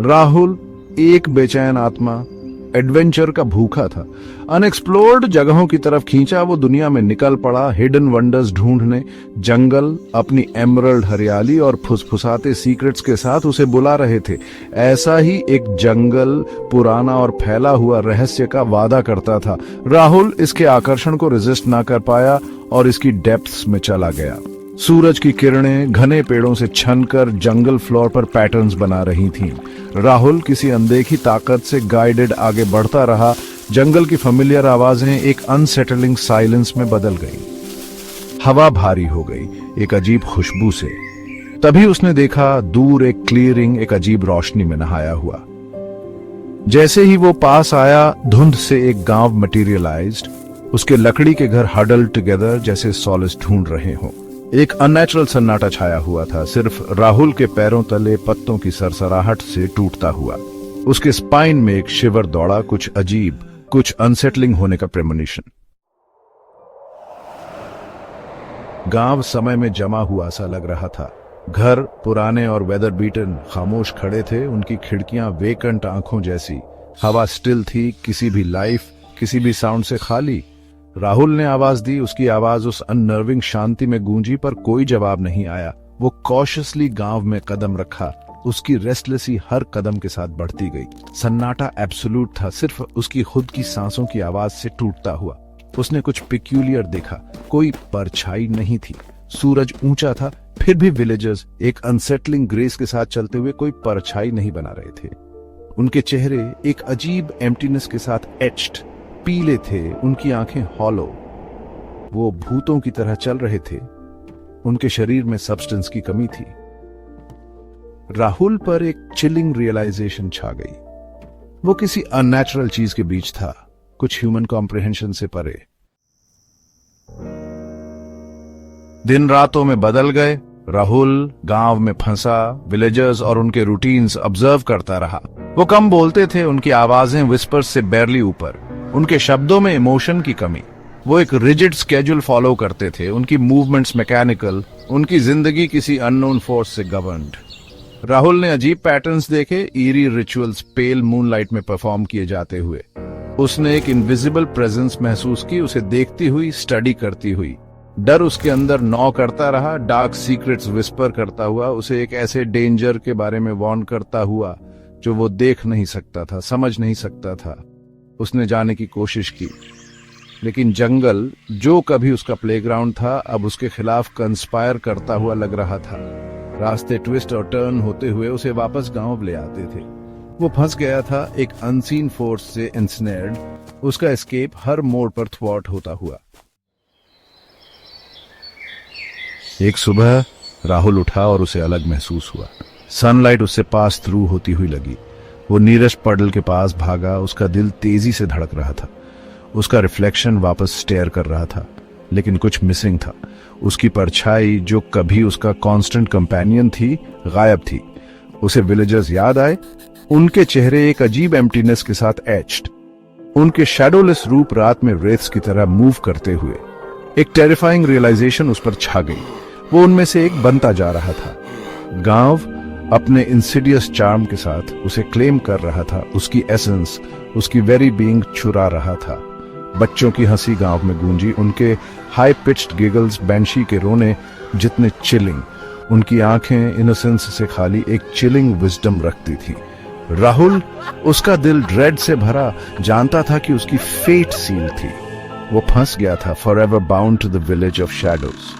राहुल एक बेचैन आत्मा, एडवेंचर का भूखा था। अनएक्सप्लोर्ड जगहों की तरफ खींचा वो दुनिया में निकल पड़ा, हिडन वंडर्स ढूंढने। जंगल अपनी एमरल्ड हरियाली और फुसफुसाते सीक्रेट्स के साथ उसे बुला रहे थे। ऐसा ही एक जंगल पुराना और फैला हुआ रहस्य का वादा करता था। राहुल इसके आकर्षण को रेजिस्ट ना कर पाया और इसकी डेप्थ्स में चला गया। सूरज की किरणें घने पेड़ों से छनकर जंगल फ्लोर पर पैटर्न्स बना रही थीं। राहुल किसी अनदेखी ताकत से गाइडेड आगे बढ़ता रहा। जंगल की फेमिलियर आवाजें एक अनसेटलिंग साइलेंस में बदल गई। हवा भारी हो गई एक अजीब खुशबू से। तभी उसने देखा दूर एक क्लियरिंग एक अजीब रोशनी में नहाया हुआ। जैसे ही वो पास आया, धुंध से एक गांव मटेरियलाइज्ड। उसके लकड़ी के घर हडल टुगेदर जैसे सॉलिस ढूंढ रहे हों। एक अननेचुरल सन्नाटा छाया हुआ था, सिर्फ राहुल के पैरों तले पत्तों की सरसराहट से टूटता हुआ। उसके स्पाइन में एक शिवर दौड़ा, कुछ अजीब, कुछ अनसेटलिंग होने का प्रेमोनिशन। गांव समय में जमा हुआ सा लग रहा था। घर पुराने और वेदर बीटन खामोश खड़े थे, उनकी खिड़कियां वेकेंट आंखों जैसी। हवा स्टिल थी, किसी भी लाइफ, किसी भी साउंड से खाली। राहुल ने आवाज दी, उसकी आवाज उस अननर्विंग शांति में गूंजी, पर कोई जवाब नहीं आया। वो कॉशियसली गांव में कदम रखा, उसकी रेस्टलेसी हर कदम के साथ बढ़ती गई। सन्नाटा एब्सोल्यूट था, सिर्फ उसकी खुद की सांसों की आवाज से टूटता हुआ। उसने कुछ पिक्यूलियर देखा, कोई परछाई नहीं थी। सूरज ऊंचा था, फिर भी विलेजर्स एक अनसेटलिंग ग्रेस के साथ चलते हुए कोई परछाई नहीं बना रहे थे। उनके चेहरे एक अजीब एम्प्टीनेस के साथ एच्ड पीले थे, उनकी आंखें हॉलो। वो भूतों की तरह चल रहे थे, उनके शरीर में सब्सटेंस की कमी थी। राहुल पर एक चिलिंग रियलाइजेशन छा गई। वो किसी अननेचुरल चीज के बीच था, कुछ ह्यूमन कॉम्प्रिहेंशन से परे। दिन रातों में बदल गए। राहुल गांव में फंसा, विलेजर्स और उनके रूटीन्स ऑब्जर्व करता रहा। वो कम बोलते थे, उनकी आवाजें विस्पर्स से बैरली ऊपर, उनके शब्दों में इमोशन की कमी। वो एक रिजिड स्केड्यूल फॉलो करते थे, उनकी मूवमेंट्स मैकेनिकल, उनकी जिंदगी किसी अननोन फोर्स से गवर्न्ड। राहुल ने अजीब पैटर्न्स देखे, ईरी रिचुअल्स पेल मूनलाइट में परफॉर्म किए जाते हुए। उसने एक इनविजिबल प्रेजेंस महसूस की, उसे देखती हुई, स्टडी करती हुई। डर उसके अंदर नॉ करता रहा, डार्क सीक्रेट्स विस्पर करता हुआ, उसे एक ऐसे डेंजर के बारे में वार्न करता हुआ जो वो देख नहीं सकता था, समझ नहीं सकता था। उसने जाने की कोशिश की, लेकिन जंगल जो कभी उसका प्लेग्राउंड था, अब उसके खिलाफ कंस्पायर करता हुआ लग रहा था। रास्ते ट्विस्ट और टर्न होते हुए उसे वापस गांव ले आते थे। वो फंस गया था एक अनसीन फोर्स से इंस्नेर्ड, उसका एस्केप हर मोड़ पर थ्वॉट होता हुआ। एक सुबह राहुल उठा और उसे अलग महसूस हुआ। सनलाइट उससे पास थ्रू होती हुई लगी। वो नीरज पडल के पास भागा, उसका दिल तेजी से धड़क रहा था। उसका रिफ्लेक्शन वापस स्टेयर कर रहा था, लेकिन कुछ मिसिंग था। उसकी परछाई जो कभी उसका कांस्टेंट कंपेनियन थी, गायब थी। उसे विलेजर्स याद आए, उनके चेहरे एक अजीब एम्प्टीनेस के साथ एच्ड, उनके शैडोलेस रूप रात में रेत्स की तरह मूव करते हुए। एक टेरिफाइंग रियलाइजेशन उस पर छा गई, वो उनमें से एक बनता जा रहा था। गांव अपने इंसिडियस चार्म के साथ उसे क्लेम कर रहा था, उसकी एसेंस, उसकी वेरी बीइंग चुरा रहा था। बच्चों की हंसी गांव में गूंजी, उनके हाई पिच्ड गिगल्स, बैंशी के रोने जितने चिलिंग। उनकी आंखें इनोसेंस से खाली एक चिलिंग विजडम रखती थी। राहुल, उसका दिल ड्रेड से भरा, जानता था कि उसकी फेट सील थी। वो फंस गया था, forever bound to the village of shadows.